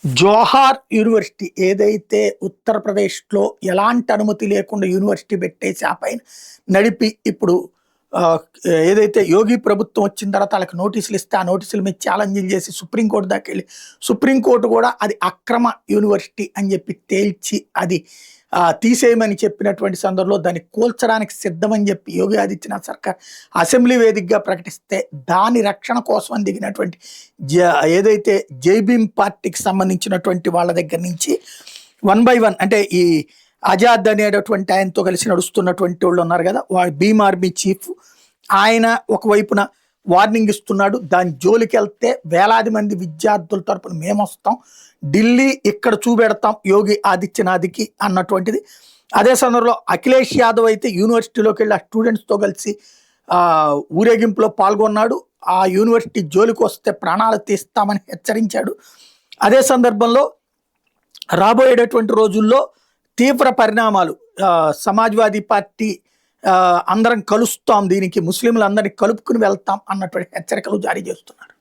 జోహార్ university ఏదైతే ఉత్తరప్రదేశ్లో ఎలాంటి అనుమతి లేకుండా యూనివర్సిటీ పెట్టేసి ఆ పైన నడిపి ఇప్పుడు ఆ, ఏదైతే యోగి ప్రభుత్వం వచ్చిన తర్వాత వాళ్ళకి నోటీసులు ఇస్తే ఆ నోటీసుల మీద ఛాలెంజ్లు చేసి సుప్రీంకోర్టు దాకా వెళ్ళి సుప్రీంకోర్టు కూడా అది అక్రమ యూనివర్సిటీ అని చెప్పి తేల్చి అది తీసేయమని చెప్పినటువంటి సందర్భంలో దాన్ని కూల్చడానికి సిద్ధమని చెప్పి యోగి ఆదిత్యనాథ్ సర్కార్ అసెంబ్లీ వేదికగా ప్రకటిస్తే దాని రక్షణ కోసం దిగినటువంటి ఏదైతే జైభీమ్ పార్టీకి సంబంధించినటువంటి వాళ్ళ దగ్గర నుంచి 1 by 1 అంటే ఈ ఆజాద్ అనేటటువంటి ఆయనతో కలిసి నడుస్తున్నటువంటి వాళ్ళు ఉన్నారు కదా, వాళ్ళ భీమ్ ఆర్మీ చీఫ్ ఆయన ఒకవైపున వార్నింగ్ ఇస్తున్నాడు. దాని జోలికి వెళ్తే వేలాది మంది విద్యార్థుల తరపున మేము వస్తాం, ఢిల్లీ ఇక్కడ చూపెడతాం యోగి ఆదిత్యనాథ్కి అన్నటువంటిది. అదే సందర్భంలో అఖిలేష్ యాదవ్ అయితే యూనివర్సిటీలోకి వెళ్ళి ఆ స్టూడెంట్స్తో కలిసి ఊరేగింపులో పాల్గొన్నాడు. ఆ యూనివర్సిటీ జోలికి వస్తే ప్రాణాలు తీస్తామని హెచ్చరించాడు. అదే సందర్భంలో రాబోయేటటువంటి రోజుల్లో తీవ్ర పరిణామాలు, సమాజ్వాదీ పార్టీ అందరం కలుస్తాం, దీనికి ముస్లింలు అందరినీ కలుపుకుని వెళ్తాం అన్నటువంటి హెచ్చరికలు జారీ చేస్తున్నారు.